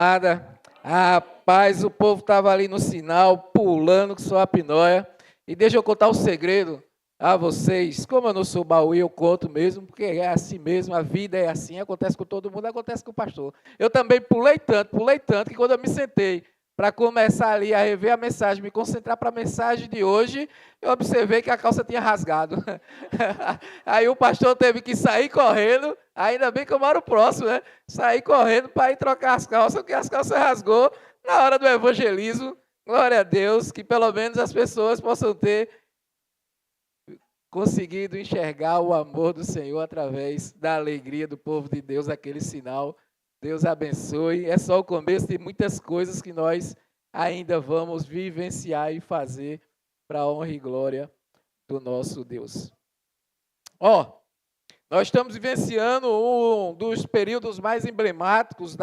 Nada. Rapaz, o povo estava ali no sinal, pulando com sua pinóia. E deixa eu contar um segredo a vocês. Como eu não sou baú, eu conto mesmo, porque é assim mesmo, a vida é assim, acontece com todo mundo, acontece com o pastor. Eu também pulei tanto, que quando eu me sentei para começar ali a rever a mensagem, me concentrar para a mensagem de hoje, eu observei que a calça tinha rasgado. Aí o pastor teve que sair correndo, ainda bem que eu moro próximo, né? Sair correndo para ir trocar as calças, porque as calças rasgou na hora do evangelismo. Glória a Deus, que pelo menos as pessoas possam ter conseguido enxergar o amor do Senhor através da alegria do povo de Deus, aquele sinal. Deus abençoe. É só o começo de muitas coisas que nós ainda vamos vivenciar e fazer para a honra e glória do nosso Deus. Nós estamos vivenciando um dos períodos mais emblemáticos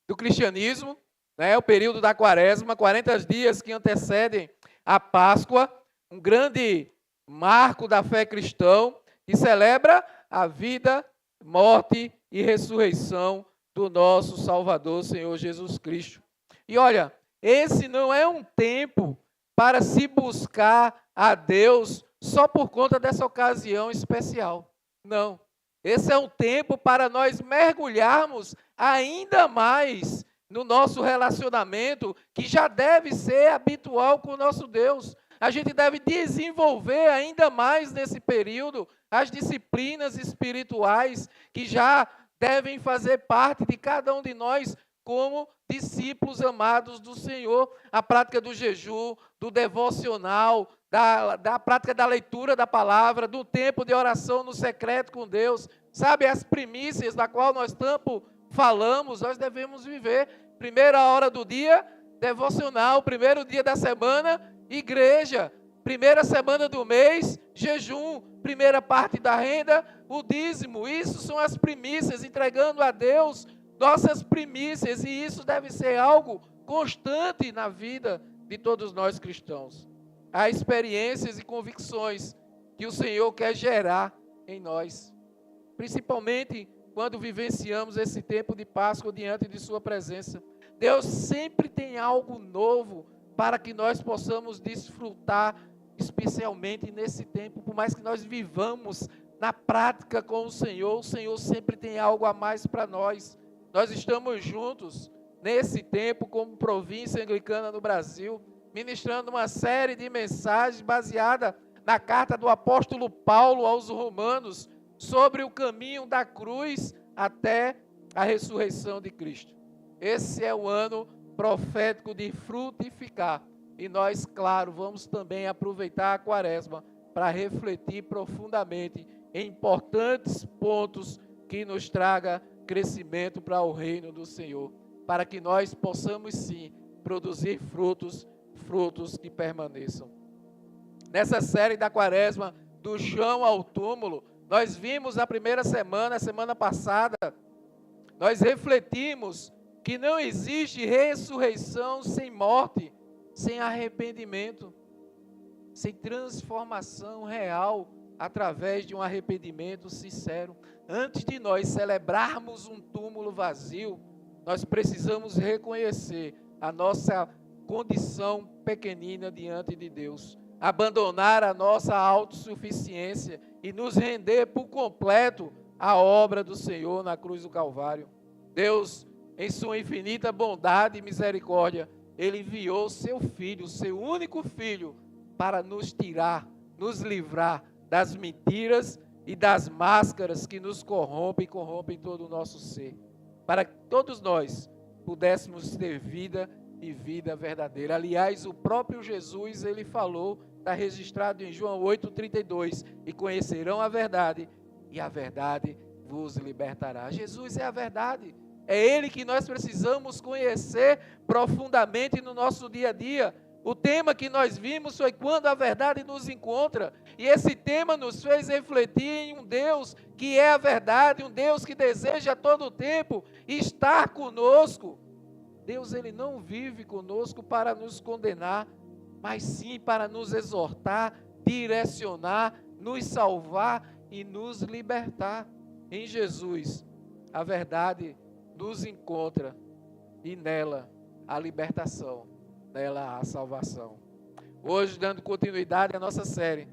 do cristianismo, né? O período da Quaresma, 40 dias que antecedem a Páscoa, um grande marco da fé cristã, que celebra a vida, morte e ressurreição do nosso Salvador, Senhor Jesus Cristo. E olha, esse não é um tempo para se buscar a Deus só por conta dessa ocasião especial. Não. Esse é um tempo para nós mergulharmos ainda mais no nosso relacionamento, que já deve ser habitual com o nosso Deus. A gente deve desenvolver ainda mais nesse período as disciplinas espirituais que já devem fazer parte de cada um de nós como discípulos amados do Senhor. A prática do jejum, do devocional, da prática da leitura da palavra, do tempo de oração no secreto com Deus. Sabe, as primícias da qual nós tanto falamos, nós devemos viver. Primeira hora do dia, devocional. Primeiro dia da semana, igreja. Primeira semana do mês, jejum. Primeira parte da renda, o dízimo. Isso são as primícias, entregando a Deus nossas primícias. E isso deve ser algo constante na vida de todos nós cristãos. Há experiências e convicções que o Senhor quer gerar em nós. Principalmente quando vivenciamos esse tempo de Páscoa diante de sua presença. Deus sempre tem algo novo para que nós possamos desfrutar, especialmente nesse tempo. Por mais que nós vivamos na prática com o Senhor sempre tem algo a mais para nós. Nós estamos juntos nesse tempo como província anglicana no Brasil, ministrando uma série de mensagens baseada na carta do apóstolo Paulo aos Romanos, sobre o caminho da cruz até a ressurreição de Cristo. Esse é o ano profético de frutificar. E nós, claro, vamos também aproveitar a Quaresma para refletir profundamente em importantes pontos que nos traga crescimento para o reino do Senhor, para que nós possamos sim produzir frutos que permaneçam. Nessa série da Quaresma, do chão ao túmulo, nós vimos na primeira semana, semana passada, nós refletimos que não existe ressurreição sem morte, sem arrependimento, sem transformação real através de um arrependimento sincero. Antes de nós celebrarmos um túmulo vazio, nós precisamos reconhecer a nossa condição pequenina diante de Deus, abandonar a nossa autossuficiência e nos render por completo à obra do Senhor na cruz do Calvário. Deus, em sua infinita bondade e misericórdia, Ele enviou seu Filho, seu único Filho, para nos tirar, nos livrar das mentiras e das máscaras que nos corrompem e corrompem todo o nosso ser, para que todos nós pudéssemos ter vida e vida verdadeira. Aliás, o próprio Jesus, Ele falou, está registrado em João 8,32, e conhecerão a verdade, e a verdade vos libertará. Jesus é a verdade, é Ele que nós precisamos conhecer profundamente no nosso dia a dia. O tema que nós vimos foi quando a verdade nos encontra, e esse tema nos fez refletir em um Deus que é a verdade, um Deus que deseja a todo tempo estar conosco. Deus, Ele não vive conosco para nos condenar, mas sim para nos exortar, direcionar, nos salvar e nos libertar. Em Jesus, a verdade nos encontra e nela a libertação, nela a salvação. Hoje, dando continuidade à nossa série,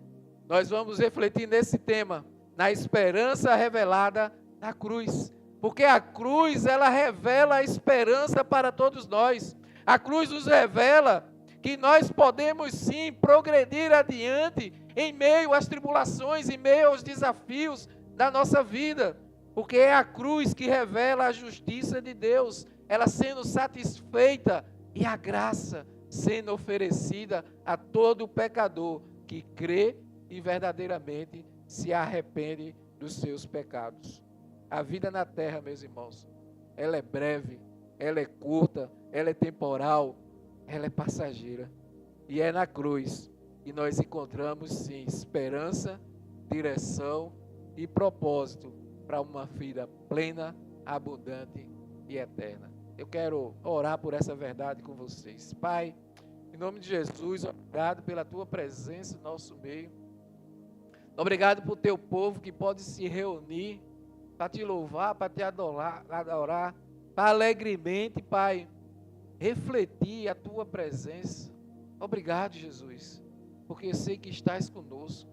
nós vamos refletir nesse tema, na esperança revelada na cruz. Porque a cruz, ela revela a esperança para todos nós. A cruz nos revela que nós podemos sim progredir adiante em meio às tribulações, em meio aos desafios da nossa vida. Porque é a cruz que revela a justiça de Deus, ela sendo satisfeita e a graça sendo oferecida a todo pecador que crê e verdadeiramente se arrepende dos seus pecados. A vida na terra, meus irmãos, ela é breve, ela é curta, ela é temporal, ela é passageira. E é na cruz que nós encontramos, sim, esperança, direção e propósito para uma vida plena, abundante e eterna. Eu quero orar por essa verdade com vocês. Pai, em nome de Jesus, obrigado pela tua presença no nosso meio. Obrigado por teu povo que pode se reunir para te louvar, para te adorar, para alegremente, Pai, refletir a tua presença. Obrigado, Jesus, porque eu sei que estás conosco.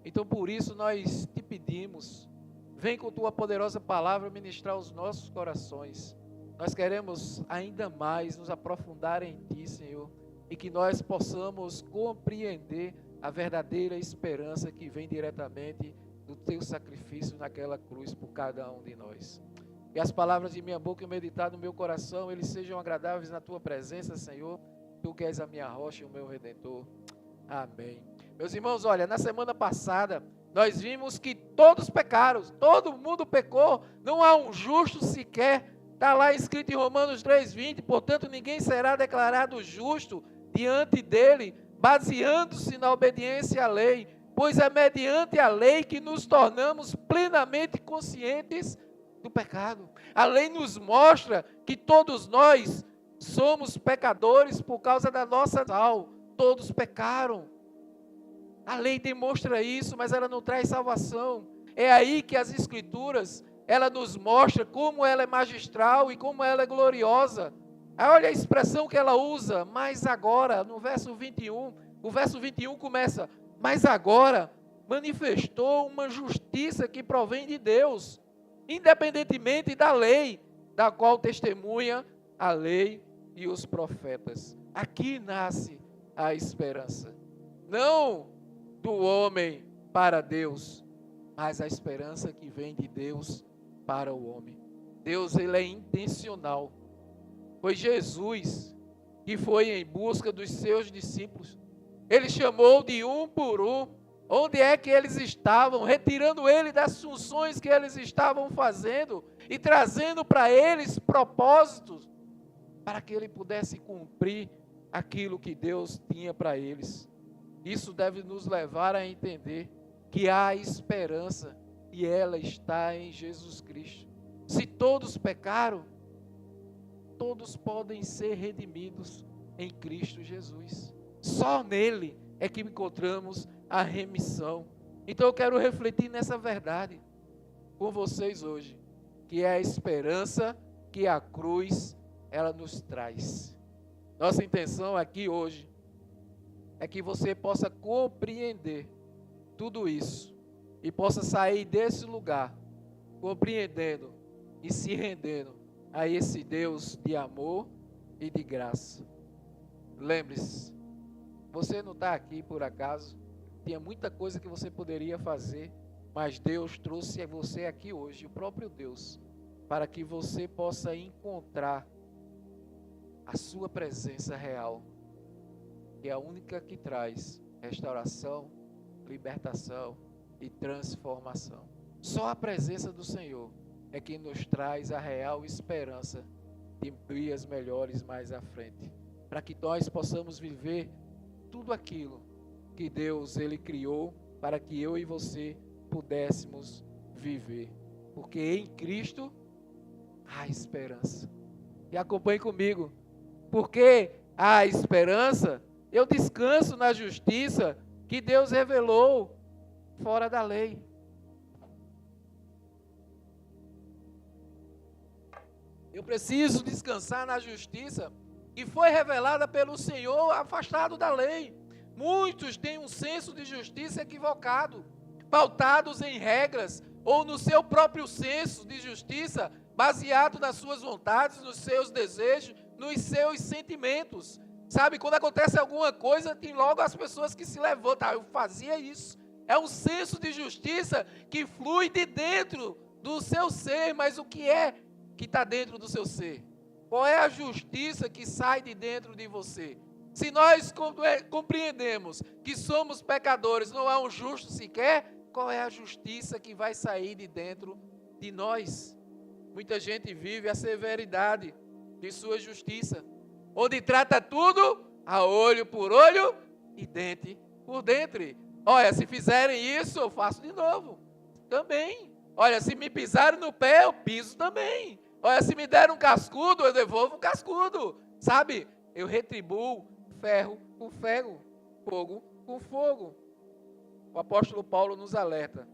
Então, por isso, nós te pedimos, vem com tua poderosa palavra ministrar os nossos corações. Nós queremos ainda mais nos aprofundar em ti, Senhor, e que nós possamos compreender a verdadeira esperança que vem diretamente do teu sacrifício naquela cruz por cada um de nós. Que as palavras de minha boca e o meditar no meu coração, eles sejam agradáveis na tua presença, Senhor. Tu que és a minha rocha e o meu redentor. Amém. Meus irmãos, olha, na semana passada, nós vimos que todos pecaram, todo mundo pecou, não há um justo sequer. Está lá escrito em Romanos 3,20, portanto ninguém será declarado justo diante dele, baseando-se na obediência à lei, pois é mediante a lei que nos tornamos plenamente conscientes do pecado. A lei nos mostra que todos nós somos pecadores por causa da nossa alma. Todos pecaram. A lei demonstra isso, mas ela não traz salvação. É aí que as Escrituras, ela nos mostra como ela é magistral e como ela é gloriosa. Aí olha a expressão que ela usa, mas agora, no verso 21, o verso 21 começa, mas agora manifestou uma justiça que provém de Deus, independentemente da lei, da qual testemunha a lei e os profetas. Aqui nasce a esperança, não do homem para Deus, mas a esperança que vem de Deus para o homem. Deus, ele é intencional. Foi Jesus que foi em busca dos seus discípulos. Ele chamou de um por um, onde é que eles estavam, retirando ele das funções que eles estavam fazendo e trazendo para eles propósitos para que ele pudesse cumprir aquilo que Deus tinha para eles. Isso deve nos levar a entender que há esperança e ela está em Jesus Cristo. Se todos pecaram, todos podem ser redimidos em Cristo Jesus. Só nele é que encontramos a remissão. Então eu quero refletir nessa verdade com vocês hoje, que é a esperança que a cruz ela nos traz. Nossa intenção aqui hoje é que você possa compreender tudo isso e possa sair desse lugar compreendendo e se rendendo a esse Deus de amor e de graça. Lembre-se, você não está aqui por acaso, tinha muita coisa que você poderia fazer, mas Deus trouxe você aqui hoje, o próprio Deus, para que você possa encontrar a sua presença real, que é a única que traz restauração, libertação e transformação. Só a presença do Senhor é que nos traz a real esperança de dias melhores mais à frente, para que nós possamos viver tudo aquilo que Deus ele criou para que eu e você pudéssemos viver, porque em Cristo há esperança. E acompanhe comigo, porque há esperança, eu descanso na justiça que Deus revelou fora da lei. Eu preciso descansar na justiça que foi revelada pelo Senhor, afastado da lei. Muitos têm um senso de justiça equivocado, pautados em regras ou no seu próprio senso de justiça, baseado nas suas vontades, nos seus desejos, nos seus sentimentos. Sabe, quando acontece alguma coisa, tem logo as pessoas que se levantam. Eu fazia isso. É um senso de justiça que flui de dentro do seu ser. Mas o que é que está dentro do seu ser? Qual é a justiça que sai de dentro de você? Se nós compreendemos que somos pecadores, não há um justo sequer, qual é a justiça que vai sair de dentro de nós? Muita gente vive a severidade de sua justiça, onde trata tudo a olho por olho e dente por dente. Olha, se fizerem isso, eu faço de novo. Também. Olha, se me pisarem no pé, eu piso também. Olha, se me deram um cascudo, eu devolvo um cascudo. Sabe? Eu retribuo ferro com ferro, fogo com fogo. O apóstolo Paulo nos alerta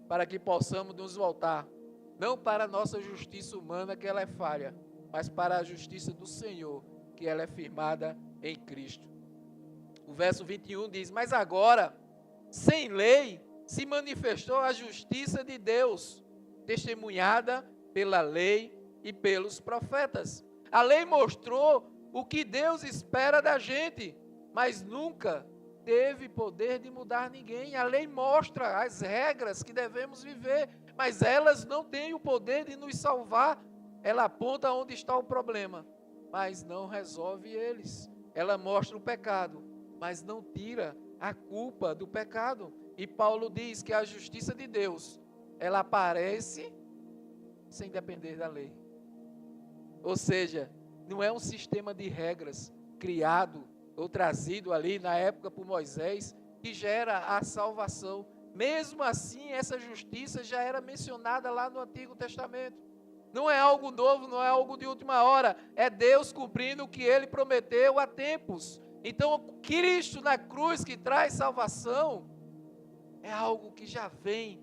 para que possamos nos voltar, não para a nossa justiça humana, que ela é falha, mas para a justiça do Senhor, que ela é firmada em Cristo. O verso 21 diz: mas agora, sem lei, se manifestou a justiça de Deus, testemunhada pela lei e pelos profetas. A lei mostrou o que Deus espera da gente, mas nunca teve poder de mudar ninguém. A lei mostra as regras que devemos viver, mas elas não têm o poder de nos salvar. Ela aponta onde está o problema, mas não resolve eles. Ela mostra o pecado, mas não tira a culpa do pecado. E Paulo diz que a justiça de Deus, ela aparece sem depender da lei. Ou seja, não é um sistema de regras criado ou trazido ali na época por Moisés que gera a salvação. Mesmo assim, essa justiça já era mencionada lá no Antigo Testamento. Não é algo novo, não é algo de última hora. É Deus cumprindo o que Ele prometeu há tempos. Então, Cristo na cruz que traz salvação é algo que já vem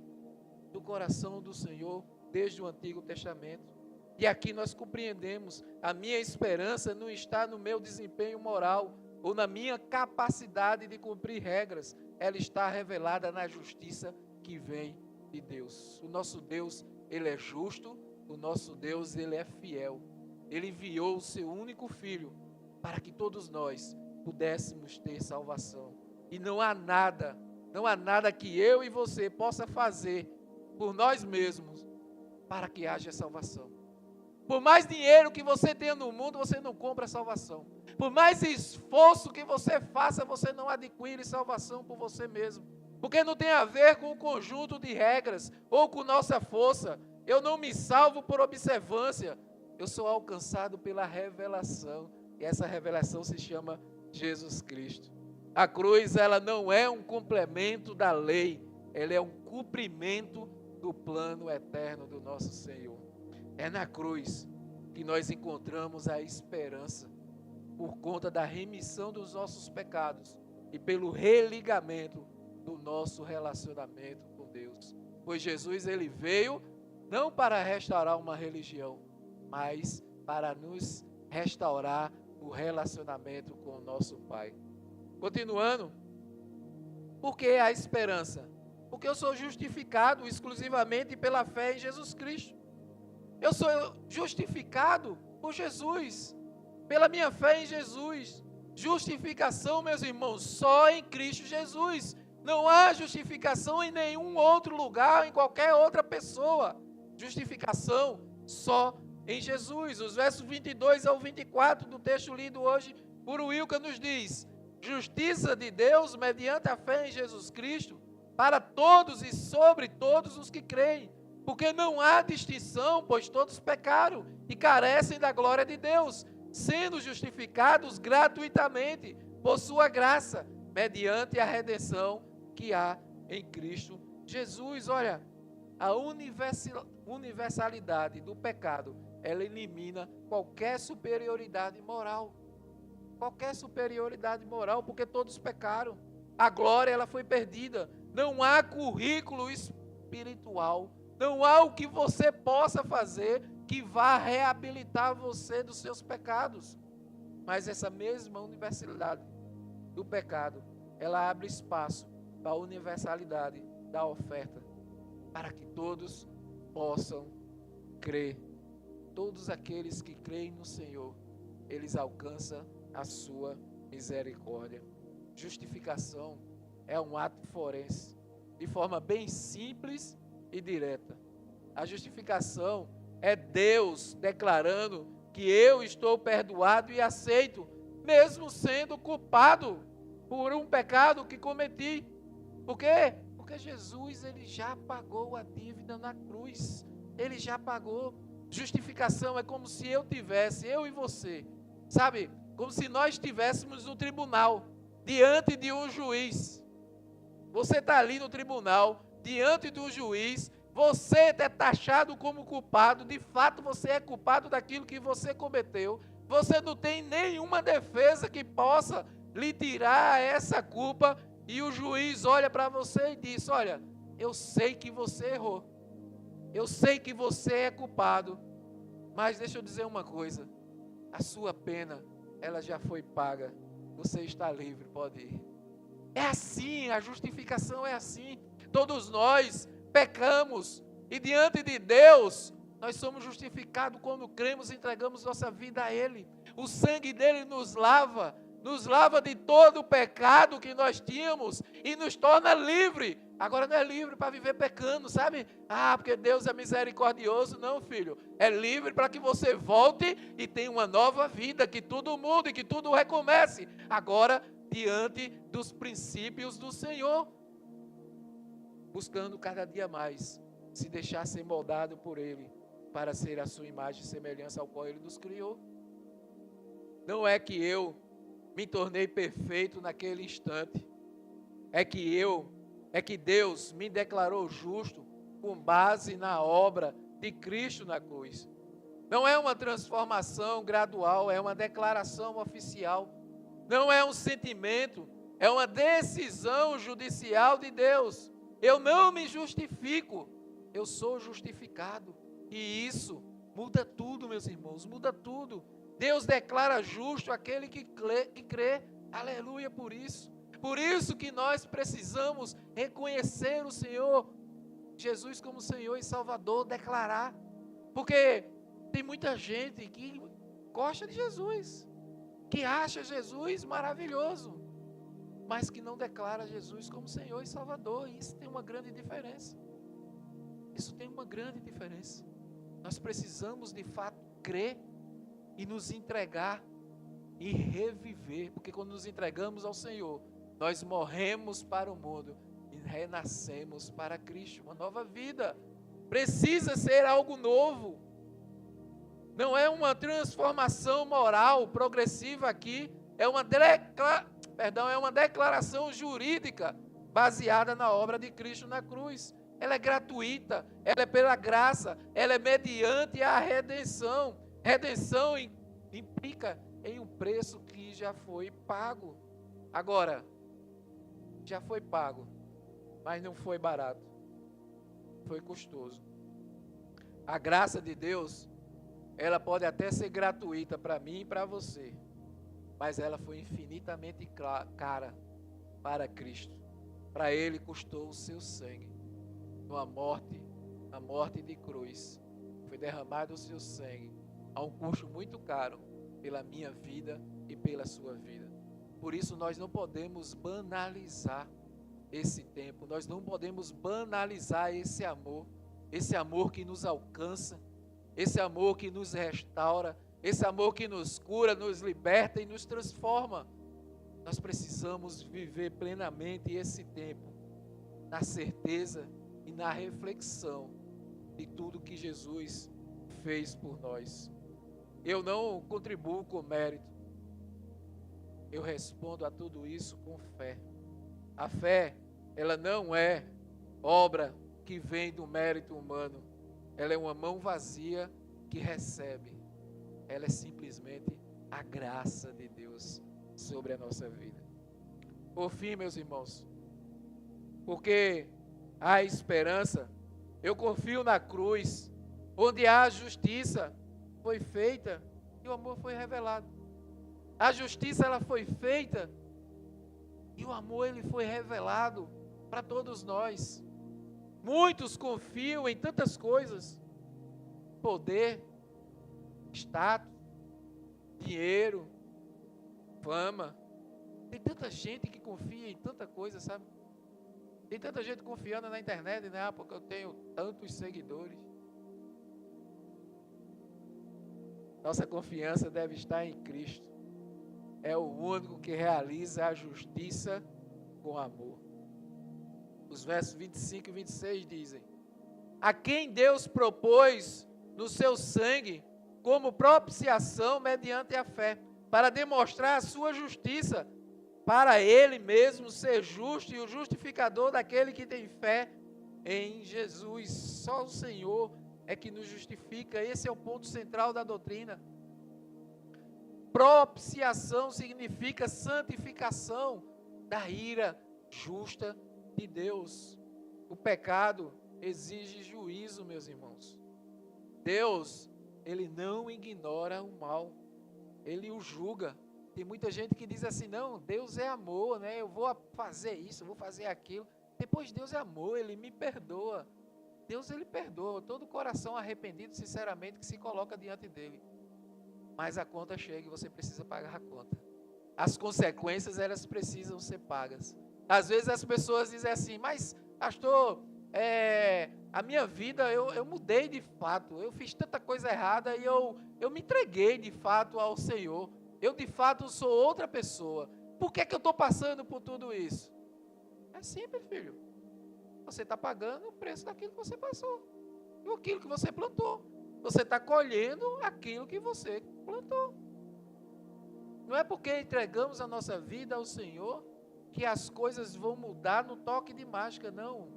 do coração do Senhor desde o Antigo Testamento. E aqui nós compreendemos, a minha esperança não está no meu desempenho moral ou na minha capacidade de cumprir regras. Ela está revelada na justiça que vem de Deus. O nosso Deus, Ele é justo, o nosso Deus, Ele é fiel. Ele enviou o seu único Filho para que todos nós pudéssemos ter salvação. E não há nada que eu e você possa fazer por nós mesmos para que haja salvação. Por mais dinheiro que você tenha no mundo, você não compra salvação. Por mais esforço que você faça, você não adquire salvação por você mesmo. Porque não tem a ver com um conjunto de regras ou com nossa força. Eu não me salvo por observância. Eu sou alcançado pela revelação. E essa revelação se chama Jesus Cristo. A cruz, ela não é um complemento da lei. Ela é um cumprimento do plano eterno do nosso Senhor. É na cruz que nós encontramos a esperança por conta da remissão dos nossos pecados e pelo religamento do nosso relacionamento com Deus. Pois Jesus, ele veio não para restaurar uma religião, mas para nos restaurar o relacionamento com o nosso Pai. Continuando, por que a esperança? Porque eu sou justificado exclusivamente pela fé em Jesus Cristo. Eu sou justificado por Jesus, pela minha fé em Jesus. Justificação, meus irmãos, só em Cristo Jesus. Não há justificação em nenhum outro lugar, em qualquer outra pessoa. Justificação só em Jesus. Os versos 22 ao 24 do texto lido hoje por Wilca nos diz: justiça de Deus mediante a fé em Jesus Cristo, para todos e sobre todos os que creem. Porque não há distinção, pois todos pecaram e carecem da glória de Deus, sendo justificados gratuitamente por sua graça, mediante a redenção que há em Cristo Jesus. Olha, a universalidade do pecado, ela elimina qualquer superioridade moral. Qualquer superioridade moral, porque todos pecaram. A glória, ela foi perdida. Não há currículo espiritual. Não há o que você possa fazer que vá reabilitar você dos seus pecados. Mas essa mesma universalidade do pecado, ela abre espaço para a universalidade da oferta, para que todos possam crer. Todos aqueles que creem no Senhor, eles alcançam a sua misericórdia. Justificação é um ato forense, de forma bem simples e direta. A justificação é Deus declarando que eu estou perdoado e aceito, mesmo sendo culpado por um pecado que cometi. Por quê? Porque Jesus, ele já pagou a dívida na cruz. Ele já pagou. Justificação é como se eu e você, sabe? Como se nós estivéssemos no tribunal, diante de um juiz. Você está ali no tribunal, diante do juiz, você é taxado como culpado, de fato você é culpado daquilo que você cometeu, você não tem nenhuma defesa que possa lhe tirar essa culpa, e o juiz olha para você e diz: olha, eu sei que você errou, eu sei que você é culpado, mas deixa eu dizer uma coisa, a sua pena, ela já foi paga, você está livre, pode ir. É assim, a justificação é assim. Todos nós pecamos e diante de Deus nós somos justificados quando cremos e entregamos nossa vida a Ele. O sangue dele nos lava de todo o pecado que nós tínhamos e nos torna livre. Agora não é livre para viver pecando, sabe? Porque Deus é misericordioso. Não, filho. É livre para que você volte e tenha uma nova vida, que tudo mude, que tudo recomece. Agora, diante dos princípios do Senhor, buscando cada dia mais se deixar ser moldado por Ele, para ser a sua imagem e semelhança ao qual Ele nos criou. Não é que eu me tornei perfeito naquele instante, é que Deus me declarou justo com base na obra de Cristo na cruz. Não é uma transformação gradual, é uma declaração oficial. Não é um sentimento, é uma decisão judicial de Deus. Eu não me justifico, eu sou justificado. E isso muda tudo, meus irmãos, muda tudo. Deus declara justo aquele que crê. Aleluia por isso. Por isso que nós precisamos reconhecer o Senhor Jesus como Senhor e Salvador, declarar. Porque tem muita gente que gosta de Jesus, que acha Jesus maravilhoso, mas que não declara Jesus como Senhor e Salvador. E isso tem uma grande diferença. Isso tem uma grande diferença. Nós precisamos de fato crer e nos entregar e reviver, porque quando nos entregamos ao Senhor, nós morremos para o mundo e renascemos para Cristo, uma nova vida. Precisa ser algo novo. Não é uma transformação moral progressiva aqui, é uma declaração jurídica baseada na obra de Cristo na cruz. Ela é gratuita, ela é pela graça, ela é mediante a redenção. Redenção implica em um preço que já foi pago. Agora, já foi pago, mas não foi barato, foi custoso. A graça de Deus, ela pode até ser gratuita para mim e para você, mas ela foi infinitamente cara para Cristo. Para Ele custou o seu sangue. A morte de cruz, foi derramado o seu sangue a um custo muito caro pela minha vida e pela sua vida. Por isso nós não podemos banalizar esse tempo, nós não podemos banalizar esse amor que nos alcança, esse amor que nos restaura, esse amor que nos cura, nos liberta e nos transforma. Nós precisamos viver plenamente esse tempo, na certeza e na reflexão de tudo que Jesus fez por nós. Eu não contribuo com mérito, eu respondo a tudo isso com fé. A fé, ela não é obra que vem do mérito humano, ela é uma mão vazia que recebe, ela é simplesmente a graça de Deus sobre a nossa vida. Por fim, meus irmãos, porque há esperança, eu confio na cruz, onde a justiça foi feita e o amor foi revelado. A justiça ela foi feita e o amor ele foi revelado para todos nós. Muitos confiam em tantas coisas: poder, status, dinheiro, fama. Tem tanta gente que confia em tanta coisa, sabe? Tem tanta gente confiando na internet, né? Ah, porque eu tenho tantos seguidores. Nossa confiança deve estar em Cristo. É o único que realiza a justiça com amor. Os versos 25 e 26 dizem: a quem Deus propôs no seu sangue como propiciação mediante a fé, para demonstrar a sua justiça, para ele mesmo ser justo e o justificador daquele que tem fé em Jesus. Só o Senhor é que nos justifica. Esse é o ponto central da doutrina. Propiciação significa santificação da ira justa de Deus. O pecado exige juízo, meus irmãos. Deus, ele não ignora o mal, ele o julga. Tem muita gente que diz assim: não, Deus é amor, né? Eu vou fazer isso, eu vou fazer aquilo. Depois Deus é amor, ele me perdoa. Deus, ele perdoa todo coração arrependido, sinceramente, que se coloca diante dele. Mas a conta chega e você precisa pagar a conta. As consequências, elas precisam ser pagas. Às vezes as pessoas dizem assim: mas pastor, a minha vida, eu mudei de fato, eu fiz tanta coisa errada e eu me entreguei de fato ao Senhor. Eu de fato sou outra pessoa. Por que eu estou passando por tudo isso? É simples, filho. Você está pagando o preço daquilo que você passou. E aquilo que você plantou. Você está colhendo aquilo que você plantou. Não é porque entregamos a nossa vida ao Senhor que as coisas vão mudar no toque de mágica, não.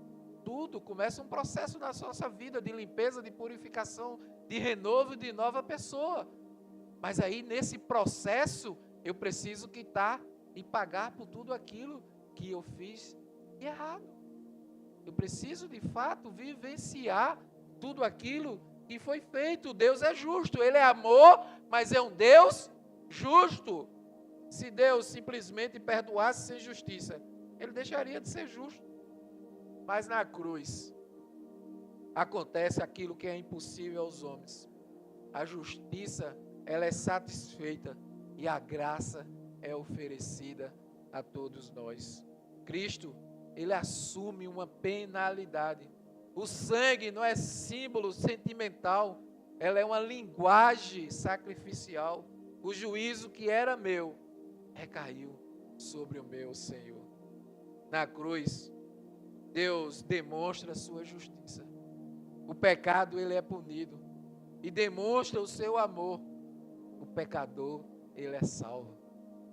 Tudo começa um processo na nossa vida de limpeza, de purificação, de renovo, de nova pessoa. Mas aí nesse processo eu preciso quitar e pagar por tudo aquilo que eu fiz de errado. Eu preciso de fato vivenciar tudo aquilo que foi feito. Deus é justo, Ele é amor, mas é um Deus justo. Se Deus simplesmente perdoasse sem justiça, Ele deixaria de ser justo. Mas na cruz acontece aquilo que é impossível aos homens. A justiça, ela é satisfeita e a graça é oferecida a todos nós. Cristo, Ele assume uma penalidade. O sangue não é símbolo sentimental, ela é uma linguagem sacrificial. O juízo que era meu recaiu sobre o meu Senhor. Na cruz, Deus demonstra a sua justiça. O pecado, ele é punido e demonstra o seu amor. O pecador, ele é salvo.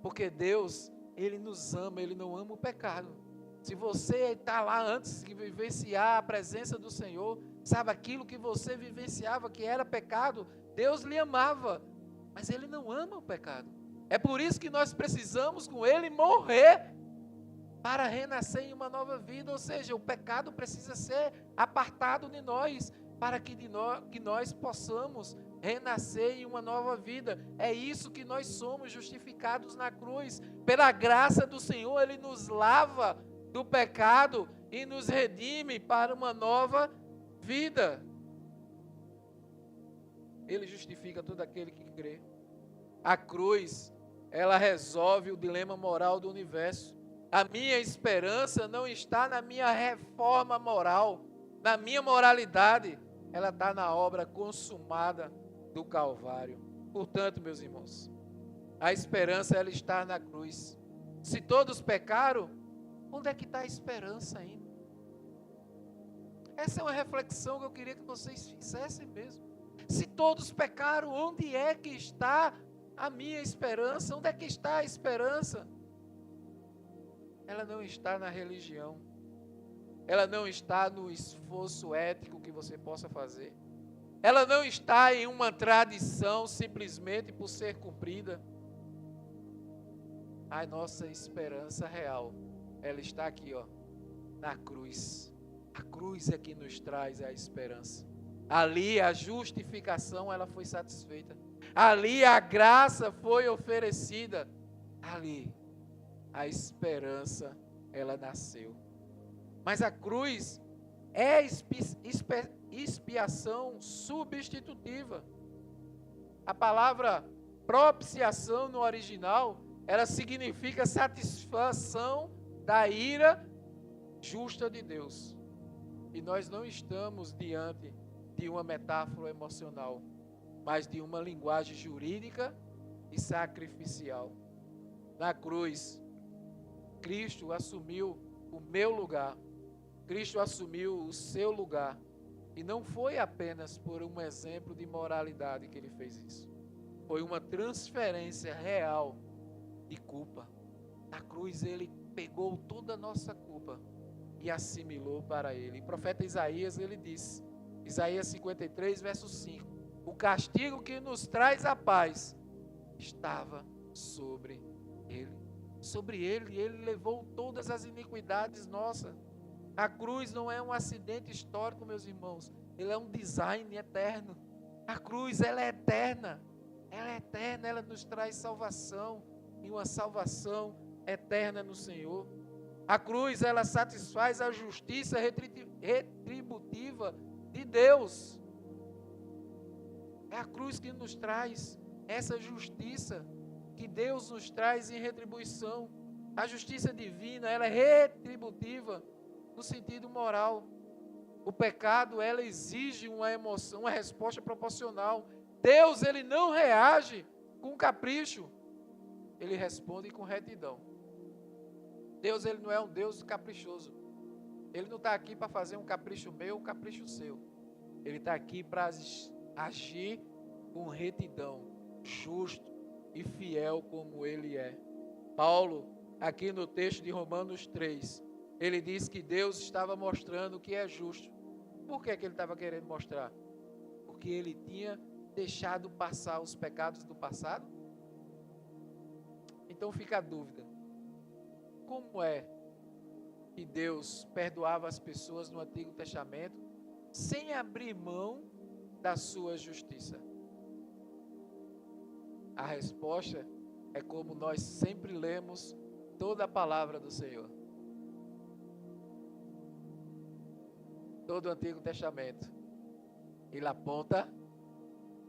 Porque Deus, Ele nos ama, Ele não ama o pecado. Se você está lá antes de vivenciar a presença do Senhor, sabe aquilo que você vivenciava que era pecado, Deus lhe amava, mas Ele não ama o pecado. É por isso que nós precisamos com Ele morrer para renascer em uma nova vida. Ou seja, o pecado precisa ser apartado de nós, para que nós possamos renascer em uma nova vida. É isso que nós somos justificados na cruz. Pela graça do Senhor, Ele nos lava do pecado e nos redime para uma nova vida. Ele justifica todo aquele que crê. A cruz, ela resolve o dilema moral do universo. A minha esperança não está na minha reforma moral, na minha moralidade. Ela está na obra consumada do Calvário. Portanto, meus irmãos, a esperança, ela está na cruz. Se todos pecaram, onde é que está a esperança ainda? Essa é uma reflexão que eu queria que vocês fizessem mesmo. Se todos pecaram, onde é que está a minha esperança? Onde é que está a esperança? Ela não está na religião. Ela não está no esforço ético que você possa fazer. Ela não está em uma tradição simplesmente por ser cumprida. A nossa esperança real, ela está aqui, na cruz. A cruz é que nos traz a esperança. Ali a justificação ela foi satisfeita. Ali a graça foi oferecida. Ali a esperança ela nasceu. Mas a cruz é expiação substitutiva. A palavra propiciação no original, ela significa satisfação da ira justa de Deus. E nós não estamos diante de uma metáfora emocional, mas de uma linguagem jurídica e sacrificial. Na cruz, Cristo assumiu o meu lugar. Cristo assumiu o seu lugar. E não foi apenas por um exemplo de moralidade que ele fez isso. Foi uma transferência real de culpa. Na cruz ele pegou toda a nossa culpa e assimilou para ele. E o profeta Isaías, ele disse, Isaías 53, verso 5, o castigo que nos traz a paz estava sobre ele. Sobre ele, ele levou todas as iniquidades nossas. A cruz não é um acidente histórico, meus irmãos. Ele é um design eterno. A cruz, ela é eterna. Ela é eterna, ela nos traz salvação. E uma salvação eterna no Senhor. A cruz, ela satisfaz a justiça retributiva de Deus. É a cruz que nos traz essa justiça que Deus nos traz em retribuição. A justiça divina, ela é retributiva no sentido moral. O pecado, ela exige uma emoção, uma resposta proporcional. Deus, ele não reage com capricho. Ele responde com retidão. Deus, ele não é um Deus caprichoso. Ele não está aqui para fazer um capricho meu, um capricho seu. Ele está aqui para agir com retidão, justo e fiel como ele é. Paulo, aqui no texto de Romanos 3, ele diz que Deus estava mostrando o que é justo. Por que ele estava querendo mostrar? Porque ele tinha deixado passar os pecados do passado. Então fica a dúvida. Como é que Deus perdoava as pessoas no Antigo Testamento sem abrir mão da sua justiça? A resposta é como nós sempre lemos toda a palavra do Senhor. Todo o Antigo Testamento, ele aponta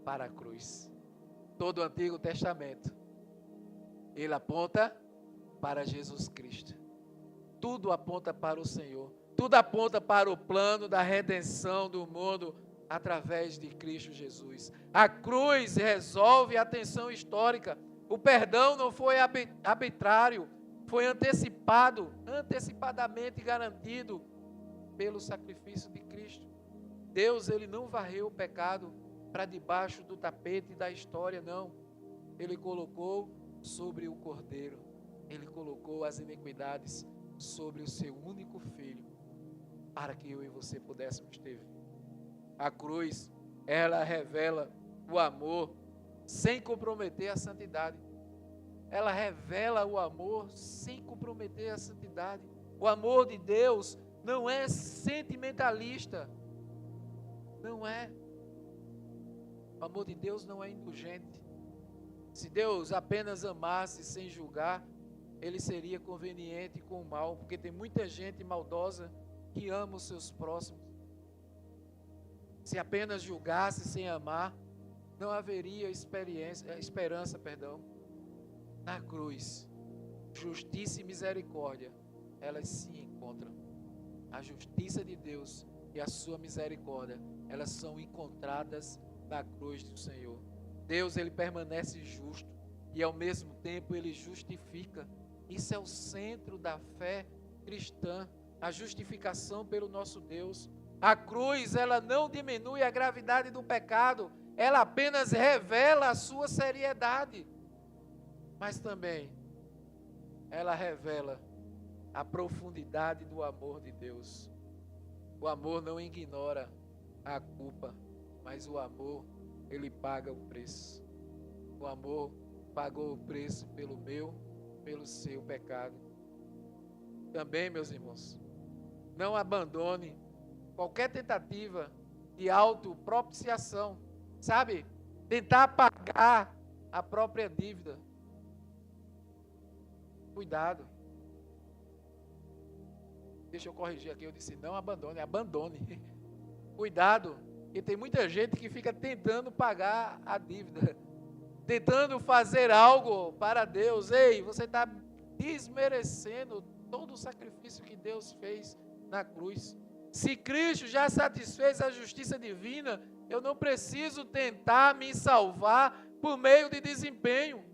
para a cruz. Todo o Antigo Testamento, ele aponta para Jesus Cristo. Tudo aponta para o Senhor. Tudo aponta para o plano da redenção do mundo através de Cristo Jesus. A cruz resolve a tensão histórica. O perdão não foi arbitrário, foi antecipadamente garantido pelo sacrifício de Cristo. Deus, ele não varreu o pecado para debaixo do tapete da história, não. Ele colocou sobre o Cordeiro. Ele colocou as iniquidades sobre o seu único filho, para que eu e você pudéssemos ter vida. A cruz, ela revela o amor sem comprometer a santidade. Ela revela o amor sem comprometer a santidade. O amor de Deus não é sentimentalista. Não é. O amor de Deus não é indulgente. Se Deus apenas amasse sem julgar, ele seria conveniente com o mal, porque tem muita gente maldosa que ama os seus próximos. Se apenas julgasse sem amar, não haveria esperança. Na cruz, justiça e misericórdia, elas se encontram. A justiça de Deus e a sua misericórdia, elas são encontradas na cruz do Senhor. Deus, ele permanece justo e ao mesmo tempo ele justifica. Isso é o centro da fé cristã, a justificação pelo nosso Deus. A cruz, ela não diminui a gravidade do pecado, ela apenas revela a sua seriedade. Mas também, ela revela a profundidade do amor de Deus. O amor não ignora a culpa, mas o amor, ele paga o preço. O amor pagou o preço pelo meu, pelo seu pecado. Também, meus irmãos, não abandone qualquer tentativa de autopropiciação, sabe? Tentar pagar a própria dívida. Cuidado. Deixa eu corrigir aqui, eu disse não abandone, abandone. Cuidado, porque tem muita gente que fica tentando pagar a dívida, tentando fazer algo para Deus. Ei, você está desmerecendo todo o sacrifício que Deus fez na cruz. Se Cristo já satisfez a justiça divina, eu não preciso tentar me salvar por meio de desempenho.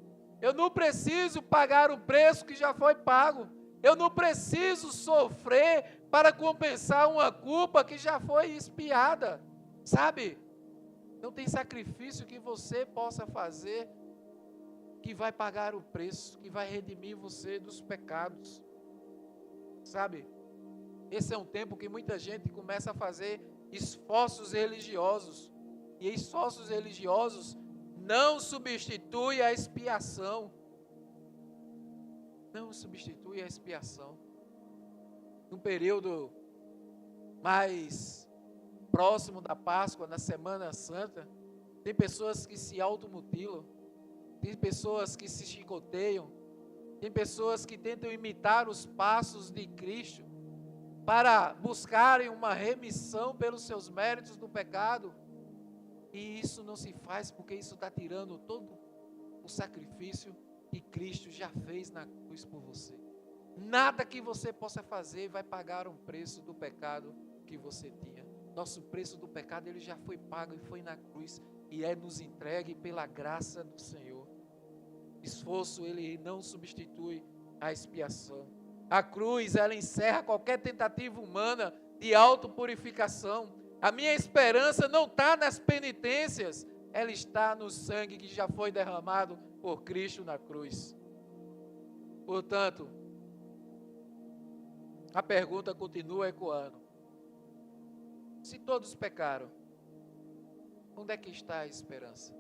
Eu não preciso pagar o preço que já foi pago. Eu não preciso sofrer para compensar uma culpa que já foi expiada. Sabe? Não tem sacrifício que você possa fazer que vai pagar o preço, que vai redimir você dos pecados. Sabe? Esse é um tempo que muita gente começa a fazer esforços religiosos. E esforços religiosos não substituem a expiação. Não substitui a expiação. No período mais próximo da Páscoa, na Semana Santa, tem pessoas que se automutilam, tem pessoas que se chicoteiam, tem pessoas que tentam imitar os passos de Cristo para buscarem uma remissão pelos seus méritos do pecado. E isso não se faz porque isso está tirando todo o sacrifício que Cristo já fez na cruz por você. Nada que você possa fazer vai pagar um preço do pecado que você tinha. Nosso preço do pecado, ele já foi pago e foi na cruz. E é nos entregue pela graça do Senhor. Esforço, ele não substitui a expiação. A cruz, ela encerra qualquer tentativa humana de autopurificação. A minha esperança não está nas penitências, ela está no sangue que já foi derramado por Cristo na cruz. Portanto, a pergunta continua ecoando. Se todos pecaram, onde é que está a esperança?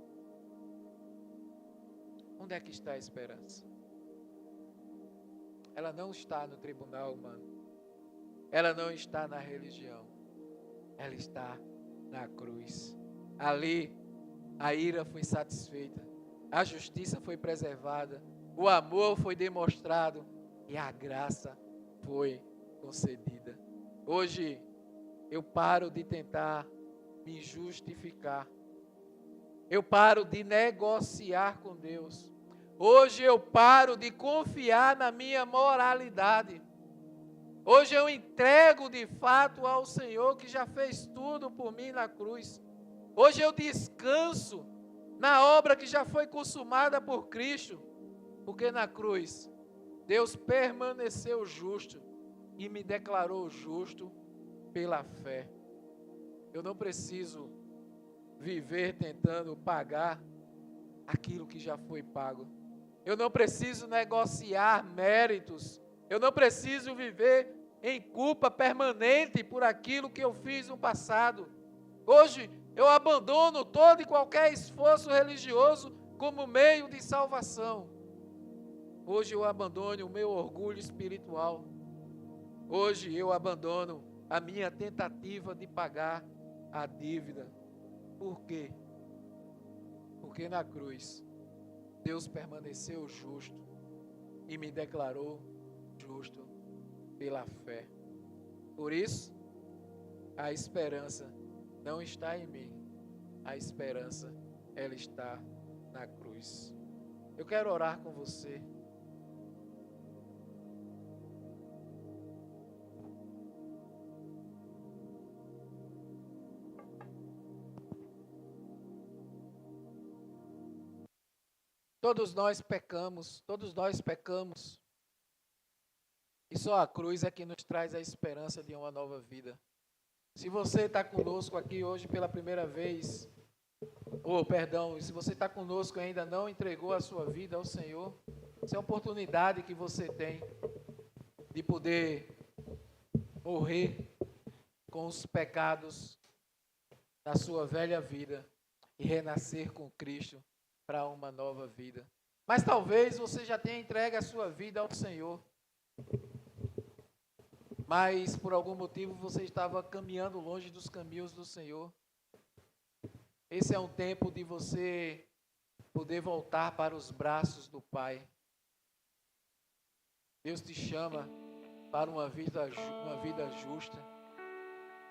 Onde é que está a esperança? Ela não está no tribunal humano. Ela não está na religião. Ela está na cruz. Ali, a ira foi satisfeita. A justiça foi preservada. O amor foi demonstrado. E a graça foi concedida. Hoje, eu paro de tentar me justificar. Eu paro de negociar com Deus. Hoje eu paro de confiar na minha moralidade. Hoje eu entrego de fato ao Senhor que já fez tudo por mim na cruz. Hoje eu descanso na obra que já foi consumada por Cristo. Porque na cruz, Deus permaneceu justo e me declarou justo pela fé. Eu não preciso viver tentando pagar aquilo que já foi pago. Eu não preciso negociar méritos. Eu não preciso viver em culpa permanente por aquilo que eu fiz no passado. Hoje eu abandono todo e qualquer esforço religioso como meio de salvação. Hoje eu abandono o meu orgulho espiritual. Hoje eu abandono a minha tentativa de pagar a dívida. Por quê? Porque na cruz Deus permaneceu justo e me declarou justo pela fé. Por isso, a esperança não está em mim. A esperança, ela está na cruz. Eu quero orar com você. Todos nós pecamos. E só a cruz é que nos traz a esperança de uma nova vida. Se você está conosco aqui hoje pela primeira vez, se você está conosco e ainda não entregou a sua vida ao Senhor, essa é a oportunidade que você tem de poder morrer com os pecados da sua velha vida e renascer com Cristo para uma nova vida. Mas talvez você já tenha entregue a sua vida ao Senhor, mas por algum motivo você estava caminhando longe dos caminhos do Senhor. Esse é um tempo de você poder voltar para os braços do Pai. Deus te chama para uma vida justa,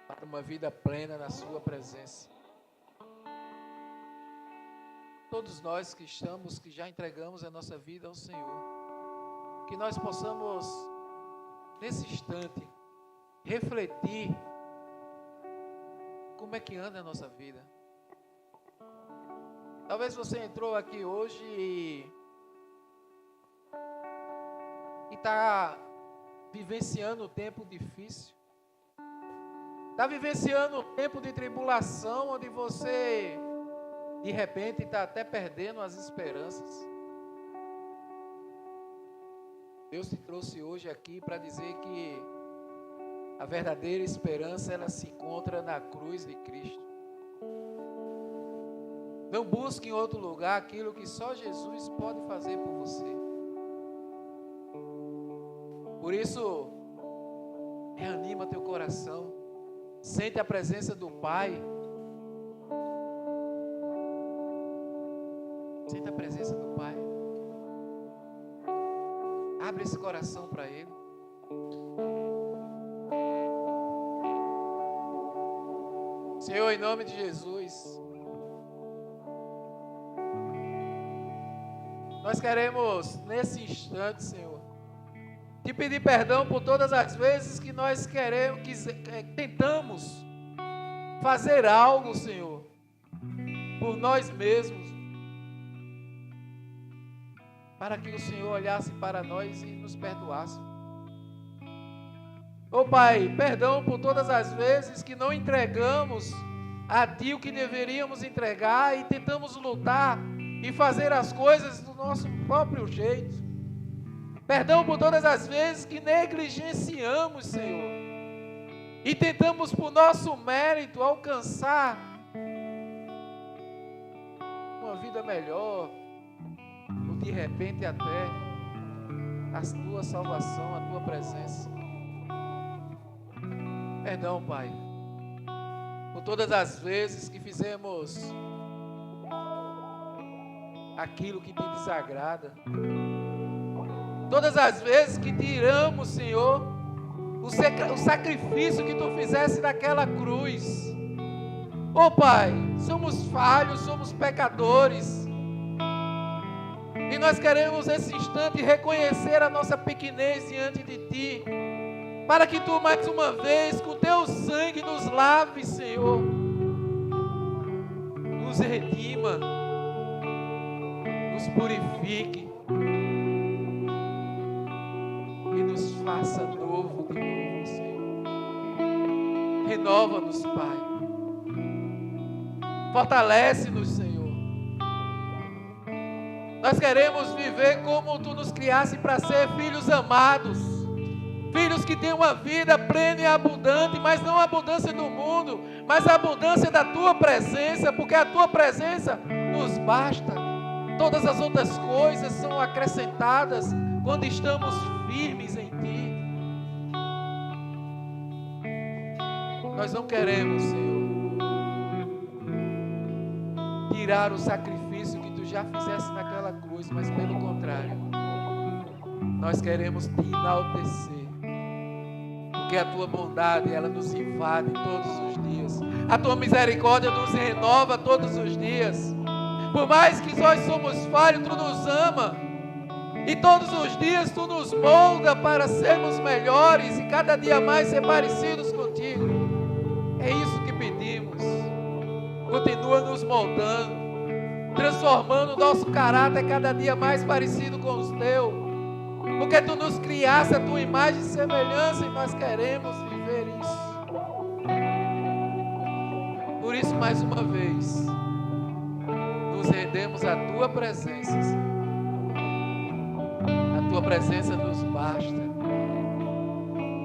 para uma vida plena na sua presença. Todos nós que já entregamos a nossa vida ao Senhor, que nós possamos, nesse instante, refletir como é que anda a nossa vida. Talvez você entrou aqui hoje e está vivenciando um tempo difícil. Está vivenciando um tempo de tribulação, onde você, de repente, está até perdendo as esperanças. Deus te trouxe hoje aqui para dizer que a verdadeira esperança, ela se encontra na cruz de Cristo. Não busque em outro lugar aquilo que só Jesus pode fazer por você. Por isso, reanima teu coração. Sente a presença do Pai. Sente a presença do Pai. Abre esse coração para Ele. Senhor, em nome de Jesus, nós queremos, nesse instante, Senhor, te pedir perdão por todas as vezes que nós tentamos fazer algo, Senhor, por nós mesmos, para que o Senhor olhasse para nós e nos perdoasse. Ô Pai, perdão por todas as vezes que não entregamos a Ti o que deveríamos entregar e tentamos lutar e fazer as coisas do nosso próprio jeito. Perdão por todas as vezes que negligenciamos, Senhor, e tentamos por nosso mérito alcançar uma vida melhor, ou de repente até a Tua salvação, a Tua presença. Perdão, Pai, por todas as vezes que fizemos aquilo que Te desagrada. Todas as vezes que tiramos, Senhor, o sacrifício que Tu fizesse naquela cruz. Oh Pai, somos falhos, somos pecadores. E nós queremos nesse instante reconhecer a nossa pequenez diante de Ti, para que Tu mais uma vez, com Teu sangue, nos lave, Senhor, nos redima, nos purifique e nos faça novo de novo, Senhor. Renova-nos, Pai. Fortalece-nos, Senhor. Nós queremos viver como Tu nos criaste para ser filhos amados, filhos que têm uma vida plena e abundante, mas não a abundância do mundo, mas a abundância da Tua presença, porque a Tua presença nos basta. Todas as outras coisas são acrescentadas quando estamos firmes em Ti. Nós não queremos, Senhor, tirar o sacrifício que Tu já fizesse naquela cruz, mas pelo contrário, nós queremos Te enaltecer, porque a Tua bondade, ela nos invade todos os dias, a Tua misericórdia nos renova todos os dias. Por mais que nós somos falhos, Tu nos ama, e todos os dias Tu nos molda para sermos melhores e cada dia mais ser parecidos contigo. É isso que pedimos. Continua nos moldando, transformando o nosso caráter cada dia mais parecido com os Teus, porque Tu nos criaste a Tua imagem e semelhança e nós queremos viver isso. Por isso, mais uma vez, nos rendemos à Tua presença, Senhor. A Tua presença nos basta.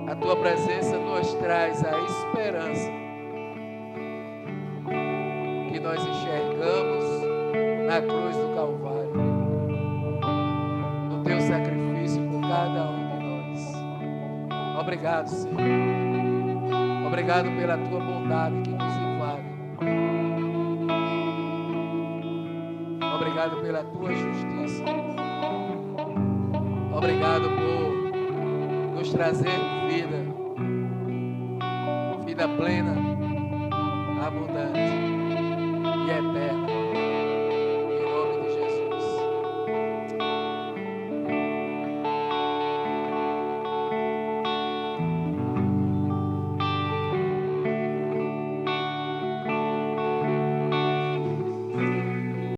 A Tua presença nos traz a esperança que nós enxergamos na cruz do Calvário, no Teu sacrifício por cada um de nós. Obrigado, Senhor. Obrigado pela Tua bondade que nos invade. obrigado pela tua justiça. Obrigado por nos trazer vida plena, abundante e eterna.